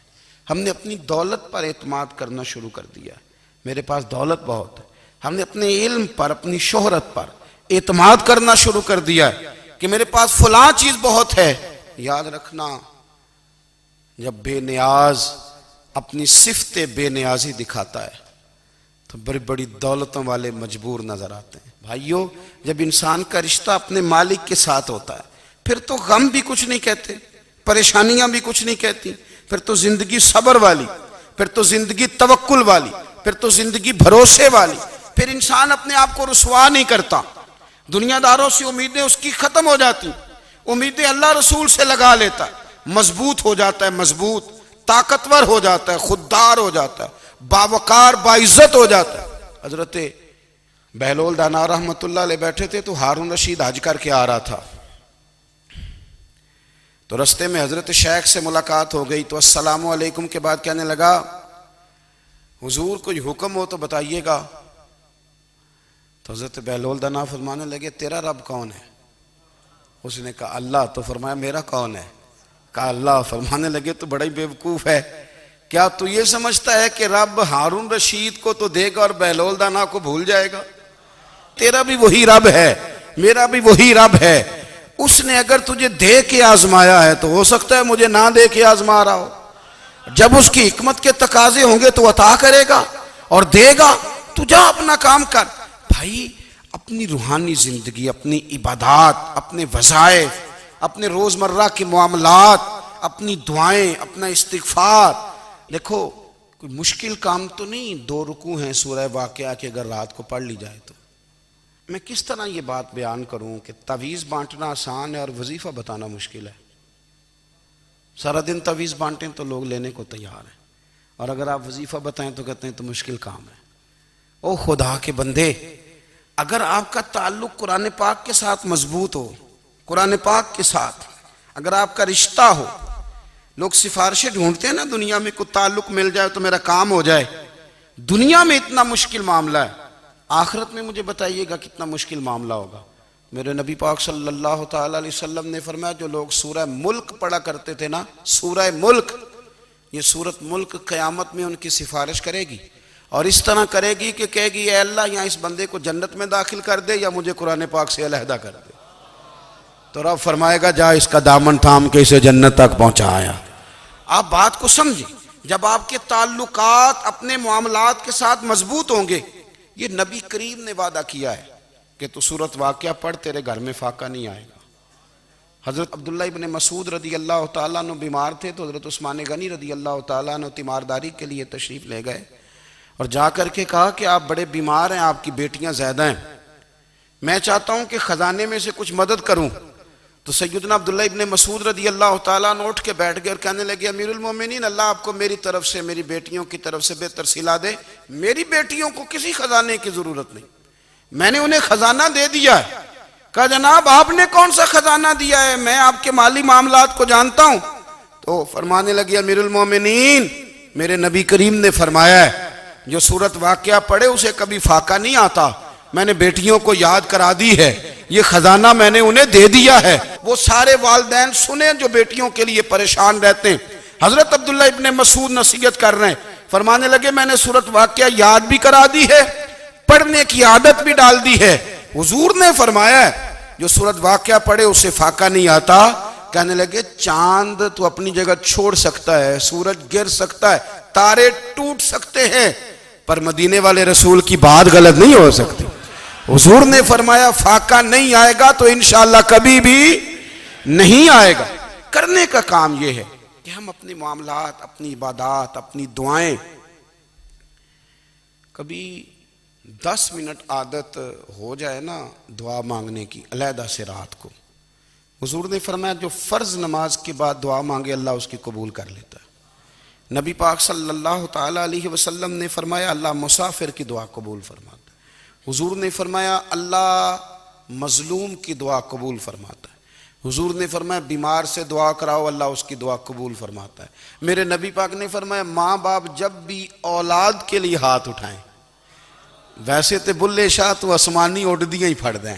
ہم نے اپنی دولت پر اعتماد کرنا شروع کر دیا ہے، میرے پاس دولت بہت ہے. ہم نے اپنے علم پر، اپنی شہرت پر اعتماد کرنا شروع کر دیا ہے کہ میرے پاس فلاں چیز بہت ہے. یاد رکھنا جب بے نیاز اپنی صفت بے نیازی دکھاتا ہے تو بڑی بڑی دولتوں والے مجبور نظر آتے ہیں. بھائیو جب انسان کا رشتہ اپنے مالک کے ساتھ ہوتا ہے پھر تو غم بھی کچھ نہیں کہتے، پریشانیاں بھی کچھ نہیں کہتی، پھر تو زندگی صبر والی، پھر تو زندگی توکل والی، پھر تو زندگی بھروسے والی. پھر انسان اپنے آپ کو رسوا نہیں کرتا، دنیا داروں سے امیدیں اس کی ختم ہو جاتی، امیدیں اللہ رسول سے لگا لیتا ہے، مضبوط ہو جاتا ہے، مضبوط، طاقتور ہو جاتا ہے، خوددار ہو جاتا ہے، باوقار باعزت ہو جاتا ہے. حضرت بہلول دانا رحمت اللہ علیہ بیٹھے تھے تو ہارون رشید حج کر کے آ رہا تھا، تو رستے میں حضرت شیخ سے ملاقات ہو گئی تو السلام علیکم کے بعد کہنے لگا حضور کوئی حکم ہو تو بتائیے گا. تو حضرت بہلول دانا فرمانے لگے تیرا رب کون ہے؟ اس نے کہا اللہ. تو فرمایا میرا کون ہے؟ کہا اللہ. فرمانے لگے تو بڑا ہی بیوقوف ہے، کیا تو یہ سمجھتا ہے کہ رب ہارون رشید کو تو دے گا اور بہلول دانا کو بھول جائے گا؟ تیرا بھی وہی رب ہے، میرا بھی وہی رب ہے. اس نے اگر تجھے دے کے آزمایا ہے تو ہو سکتا ہے مجھے نہ دے کے آزما رہا ہو. جب اس کی حکمت کے تقاضے ہوں گے تو عطا کرے گا اور دے گا. تو جا اپنا کام کر. بھائی اپنی روحانی زندگی، اپنی عبادات، اپنے وظائف، اپنے روزمرہ کے معاملات، اپنی دعائیں، اپنا استغفار. دیکھو کوئی مشکل کام تو نہیں، 2 رکوع ہیں سورہ واقعہ کے اگر رات کو پڑھ لی جائے تو. میں کس طرح یہ بات بیان کروں کہ تعویذ بانٹنا آسان ہے اور وظیفہ بتانا مشکل ہے. سارا دن تعویذ بانٹیں تو لوگ لینے کو تیار ہیں، اور اگر آپ وظیفہ بتائیں تو کہتے ہیں تو مشکل کام ہے. او خدا کے بندے، اگر آپ کا تعلق قرآن پاک کے ساتھ مضبوط ہو، قرآن پاک کے ساتھ اگر آپ کا رشتہ ہو، لوگ سفارشیں ڈھونڈتے ہیں نا دنیا میں، کوئی تعلق مل جائے تو میرا کام ہو جائے. دنیا میں اتنا مشکل معاملہ ہے، آخرت میں مجھے بتائیے گا کتنا مشکل معاملہ ہوگا. میرے نبی پاک صلی اللہ تعالیٰ علیہ وسلم نے فرمایا جو لوگ سورہ ملک پڑھا کرتے تھے نا، سورہ ملک، یہ سورت ملک قیامت میں ان کی سفارش کرے گی. اور اس طرح کرے گی کہ کہے گی اے اللہ یہاں اس بندے کو جنت میں داخل کر دے یا مجھے قرآن پاک سے علیحدہ کر دے، تو رب فرمائے گا جا اس کا دامن تھام کے اسے جنت تک پہنچایا۔ آپ بات کو سمجھیں، جب آپ کے تعلقات اپنے معاملات کے ساتھ مضبوط ہوں گے، یہ نبی کریم نے وعدہ کیا ہے کہ تو سورۃ واقعہ پڑھ تیرے گھر میں فاقہ نہیں آئے گا۔ حضرت عبداللہ ابن مسعود رضی اللہ تعالیٰ عنہ بیمار تھے تو حضرت عثمان غنی رضی اللہ تعالیٰ عنہ تیمارداری کے لیے تشریف لے گئے اور جا کر کے کہا کہ آپ بڑے بیمار ہیں، آپ کی بیٹیاں زیادہ ہیں، میں چاہتا ہوں کہ خزانے میں سے کچھ مدد کروں۔ تو سیدنا عبداللہ ابن مسعود رضی اللہ تعالیٰ عنہ اٹھ کے بیٹھ گئے اور کہنے لگے امیر المومنین، اللہ آپ کو میری طرف سے میری بیٹیوں کی طرف سے بہتر صلہ دے، میری بیٹیوں کو کسی خزانے کی ضرورت نہیں، میں نے انہیں خزانہ دے دیا ہے۔ کہا جناب آپ نے کون سا خزانہ دیا ہے، میں آپ کے مالی معاملات کو جانتا ہوں۔ تو فرمانے لگے امیر المومنین، میرے نبی کریم نے فرمایا ہے جو سورۃ واقعہ پڑھے اسے کبھی فاقہ نہیں آتا، میں نے بیٹیوں کو یاد کرا دی ہے، یہ خزانہ میں نے انہیں دے دیا ہے۔ وہ سارے والدین سنیں جو بیٹیوں کے لیے پریشان رہتے ہیں۔ حضرت عبداللہ ابن مسعود نصیحت کر رہے ہیں، فرمانے لگے میں نے سورۃ واقعہ یاد بھی کرا دی ہے، پڑھنے کی عادت بھی ڈال دی ہے۔ حضور نے فرمایا ہے جو سورۃ واقعہ پڑھے اسے فاقہ نہیں آتا۔ کہنے لگے چاند تو اپنی جگہ چھوڑ سکتا ہے، سورج گر سکتا ہے، تارے ٹوٹ سکتے ہیں، پر مدینے والے رسول کی بات غلط نہیں ہو سکتی۔ حضور نے فرمایا فاقہ نہیں آئے گا تو انشاءاللہ کبھی بھی نہیں آئے گا۔ کرنے کا کام یہ ہے کہ ہم اپنے معاملات، اپنی عبادات، اپنی دعائیں کبھی 10 منٹ عادت ہو جائے نا دعا مانگنے کی علیحدہ سے رات کو۔ حضور نے فرمایا جو فرض نماز کے بعد دعا مانگے اللہ اس کی قبول کر لیتا ہے۔ نبی پاک صلی اللہ تعالیٰ علیہ وسلم نے فرمایا اللہ مسافر کی دعا قبول فرماتا ہے۔ حضور نے فرمایا اللہ مظلوم کی دعا قبول فرماتا ہے۔ حضور نے فرمایا بیمار سے دعا کراؤ اللہ اس کی دعا قبول فرماتا ہے۔ میرے نبی پاک نے فرمایا ماں باپ جب بھی اولاد کے لیے ہاتھ اٹھائیں، ویسے تے بلے شاہ تو آسمانی اڈدیاں ہی پھڑ دیں،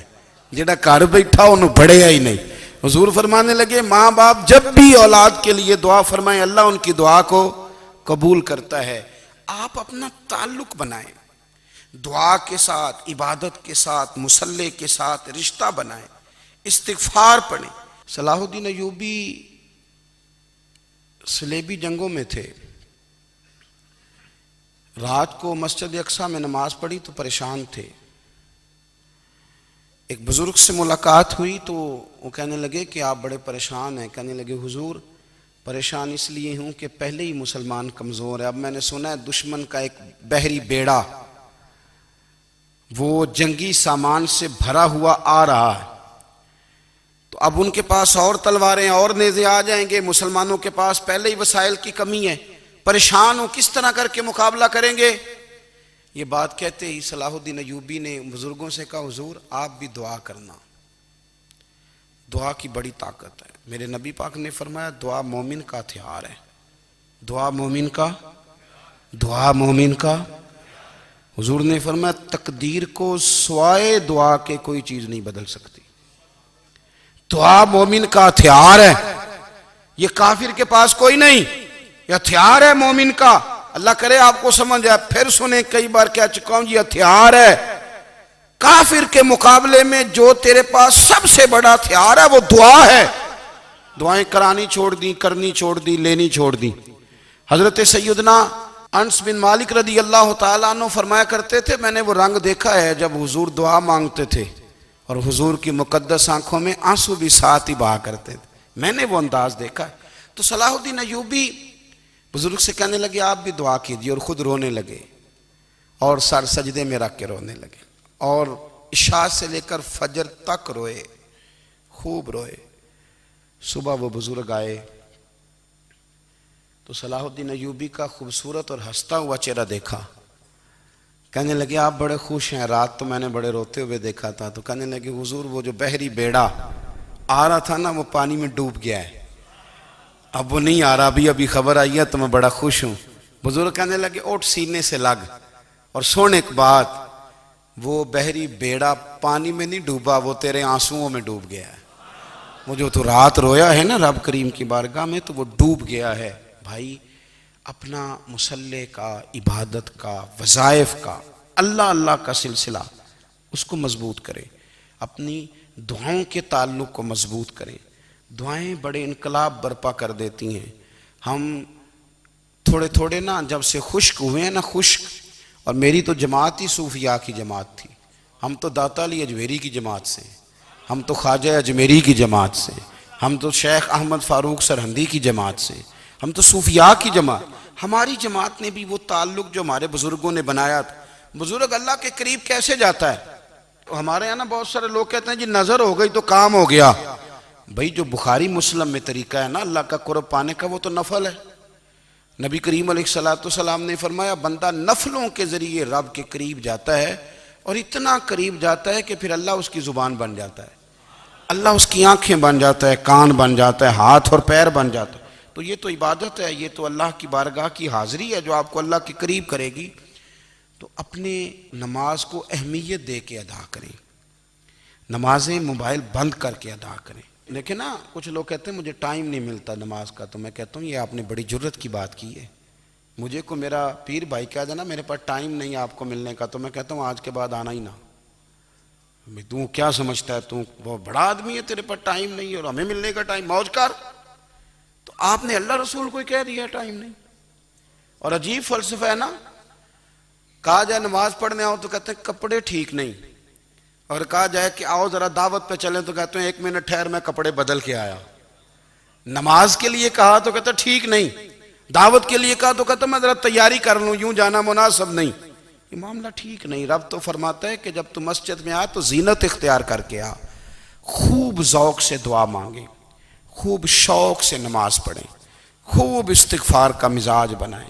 جڑا گھر بیٹھا انہوں بڑھیا ہی نہیں۔ حضور فرمانے لگے ماں باپ جب بھی اولاد کے لیے دعا فرمائیں اللہ ان کی دعا کو قبول کرتا ہے۔ آپ اپنا تعلق بنائیں، دعا کے ساتھ، عبادت کے ساتھ، مصلی کے ساتھ رشتہ بنائیں، استغفار پڑھیں۔ صلاح الدین ایوبی صلیبی جنگوں میں تھے، رات کو مسجد اقصیٰ میں نماز پڑھی تو پریشان تھے۔ ایک بزرگ سے ملاقات ہوئی تو وہ کہنے لگے کہ آپ بڑے پریشان ہیں۔ کہنے لگے حضور پریشان اس لیے ہوں کہ پہلے ہی مسلمان کمزور ہے، اب میں نے سنا ہے دشمن کا ایک بحری بیڑا وہ جنگی سامان سے بھرا ہوا آ رہا ہے، تو اب ان کے پاس اور تلواریں اور نیزے آ جائیں گے، مسلمانوں کے پاس پہلے ہی وسائل کی کمی ہے، پریشان ہوں کس طرح کر کے مقابلہ کریں گے۔ یہ بات کہتے ہی صلاح الدین ایوبی نے بزرگوں سے کہا حضور آپ بھی دعا کرنا، دعا کی بڑی طاقت ہے۔ میرے نبی پاک نے فرمایا دعا مومن کا ہتھیار ہے، دعا مومن کا۔ حضور نے فرمایا تقدیر کو سوائے دعا کے کوئی چیز نہیں بدل سکتی، دعا مومن کا ہتھیار ہے، یہ کافر کے پاس کوئی نہیں، یہ ہتھیار ہے مومن کا۔ اللہ کرے آپ کو سمجھ آئے، پھر سنیں کئی بار کہہ چکا ہوں یہ ہتھیار ہے۔ کافر کے مقابلے میں جو تیرے پاس سب سے بڑا ہتھیار ہے وہ دعا ہے۔ دعائیں کرانی چھوڑ دی، کرنی چھوڑ دی، لینی چھوڑ دی۔ حضرت سیدنا انس بن مالک رضی اللہ تعالیٰ عنہ فرمایا کرتے تھے میں نے وہ رنگ دیکھا ہے جب حضور دعا مانگتے تھے اور حضور کی مقدس آنکھوں میں آنسو بھی ساتھ ہی بہا کرتے تھے، میں نے وہ انداز دیکھا ہے۔ تو صلاح الدین ایوبی بزرگ سے کہنے لگے آپ بھی دعا کیجیے، اور خود رونے لگے اور سر سجدے میں رکھ کے رونے لگے، اور عشاء سے لے کر فجر تک روئے، خوب روئے۔ صبح وہ بزرگ آئے تو صلاح الدین ایوبی کا خوبصورت اور ہنستا ہوا چہرہ دیکھا، کہنے لگے آپ بڑے خوش ہیں، رات تو میں نے بڑے روتے ہوئے دیکھا تھا۔ تو کہنے لگے حضور وہ جو بحری بیڑا آ رہا تھا نا وہ پانی میں ڈوب گیا ہے، اب وہ نہیں آ رہا، ابھی خبر آئی ہے تو میں بڑا خوش ہوں۔ بزرگ کہنے لگے اٹھ سینے سے لگ، اور سن ایک بات، وہ بحری بیڑا پانی میں نہیں ڈوبا، وہ تیرے آنسوؤں میں ڈوب گیا ہے۔ وہ جو تو رات رویا ہے نا رب کریم کی بارگاہ میں تو وہ ڈوب گیا ہے۔ بھائی اپنا مصلی کا، عبادت کا، وظائف کا، اللہ اللہ کا سلسلہ اس کو مضبوط کریں، اپنی دعاؤں کے تعلق کو مضبوط کریں۔ دعائیں بڑے انقلاب برپا کر دیتی ہیں۔ ہم تھوڑے تھوڑے نا جب سے خشک ہوئے ہیں نا، خشک، اور میری تو جماعت ہی صوفیاء کی جماعت تھی، ہم تو داتا علی اجمیری کی جماعت سے، ہم تو خواجہ اجمیری کی جماعت سے، ہم تو شیخ احمد فاروق سرہندی کی جماعت سے، ہم تو صوفیاء کی جماعت۔ ہماری جماعت نے بھی وہ تعلق جو ہمارے بزرگوں نے بنایا تھا۔ بزرگ اللہ کے قریب کیسے جاتا ہے؟ ہمارے یہاں نا بہت سارے لوگ کہتے ہیں جی نظر ہو گئی تو کام ہو گیا۔ بھئی جو بخاری مسلم میں طریقہ ہے نا اللہ کا قرب پانے کا، وہ تو نفل ہے۔ نبی کریم علیہ السلام نے فرمایا بندہ نفلوں کے ذریعے رب کے قریب جاتا ہے، اور اتنا قریب جاتا ہے کہ پھر اللہ اس کی زبان بن جاتا ہے، اللہ اس کی آنکھیں بن جاتا ہے، کان بن جاتا ہے، ہاتھ اور پیر بن جاتا ہے۔ تو یہ تو عبادت ہے، یہ تو اللہ کی بارگاہ کی حاضری ہے جو آپ کو اللہ کے قریب کرے گی۔ تو اپنے نماز کو اہمیت دے کے ادا کریں، نمازیں موبائل بند کر کے ادا کریں۔ لیکن نا کچھ لوگ کہتے ہیں مجھے ٹائم نہیں ملتا نماز کا، تو میں کہتا ہوں یہ آپ نے بڑی جرت کی بات کی ہے۔ مجھے کو میرا پیر بھائی کہہ دینا میرے پاس ٹائم نہیں آپ کو ملنے کا، تو میں کہتا ہوں آج کے بعد آنا ہی نہ۔ تو کیا سمجھتا ہے، تو وہ بڑا آدمی ہے، تیرے پاس ٹائم نہیں ہے اور ہمیں ملنے کا ٹائم، موج کر۔ تو آپ نے اللہ رسول کو کہہ دیا ٹائم نہیں۔ اور عجیب فلسفہ ہے نا، کہا جائے نماز پڑھنے آؤ تو کہتے ہیں کپڑے ٹھیک نہیں، اور کہا جائے کہ آؤ ذرا دعوت پہ چلیں تو کہتے ہیں 1 منٹ ٹھہر میں کپڑے بدل کے آیا۔ نماز کے لیے کہا تو کہتا ٹھیک نہیں، دعوت کے لیے کہا تو کہتا میں ذرا تیاری کر لوں، یوں جانا مناسب نہیں۔ یہ معاملہ ٹھیک نہیں۔ رب تو فرماتا ہے کہ جب تو مسجد میں آ تو زینت اختیار کر کے آ، خوب ذوق سے دعا مانگیں، خوب شوق سے نماز پڑھیں، خوب استغفار کا مزاج بنائیں۔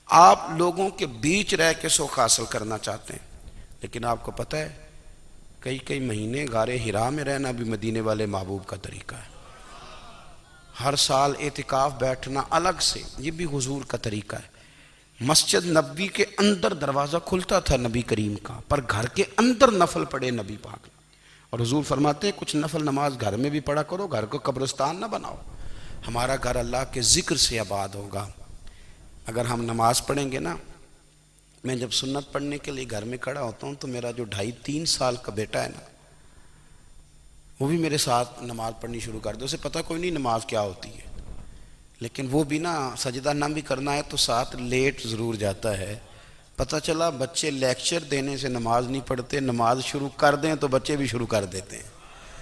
آپ لوگوں کے بیچ رہ کے سوکھ حاصل کرنا چاہتے ہیں، لیکن آپ کو پتہ ہے کئی مہینے غار حرا میں رہنا بھی مدینے والے محبوب کا طریقہ ہے۔ ہر سال اعتکاف بیٹھنا الگ سے، یہ بھی حضور کا طریقہ ہے۔ مسجد نبوی کے اندر دروازہ کھلتا تھا نبی کریم کا، پر گھر کے اندر نفل پڑے نبی پاک نے۔ اور حضور فرماتے ہیں کچھ نفل نماز گھر میں بھی پڑھا کرو، گھر کو قبرستان نہ بناؤ۔ ہمارا گھر اللہ کے ذکر سے آباد ہوگا اگر ہم نماز پڑھیں گے نا۔ میں جب سنت پڑھنے کے لیے گھر میں کھڑا ہوتا ہوں تو میرا جو 2.5-3 سال کا بیٹا ہے نا، وہ بھی میرے ساتھ نماز پڑھنی شروع کر دے۔ اسے پتہ کوئی نہیں نماز کیا ہوتی ہے، لیکن وہ بھی نا سجدہ نہ بھی کرنا ہے تو ساتھ لیٹ ضرور جاتا ہے۔ پتہ چلا بچے لیکچر دینے سے نماز نہیں پڑھتے، نماز شروع کر دیں تو بچے بھی شروع کر دیتے ہیں۔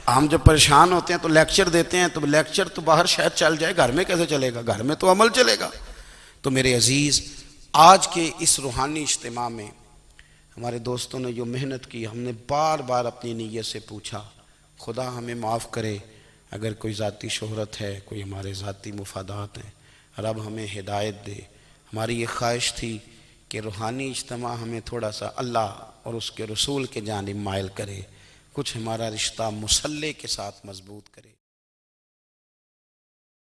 ہم جب پریشان ہوتے ہیں تو لیکچر دیتے ہیں، تو لیکچر تو باہر شاید چل جائے، گھر میں کیسے چلے گا؟ گھر میں تو عمل چلے گا۔ تو میرے عزیز، آج کے اس روحانی اجتماع میں ہمارے دوستوں نے جو محنت کی، ہم نے بار بار اپنی نیت سے پوچھا خدا ہمیں معاف کرے اگر کوئی ذاتی شہرت ہے، کوئی ہمارے ذاتی مفادات ہیں، رب ہمیں ہدایت دے۔ ہماری یہ خواہش تھی کہ روحانی اجتماع ہمیں تھوڑا سا اللہ اور اس کے رسول کے جانب مائل کرے، کچھ ہمارا رشتہ مصلی کے ساتھ مضبوط کرے۔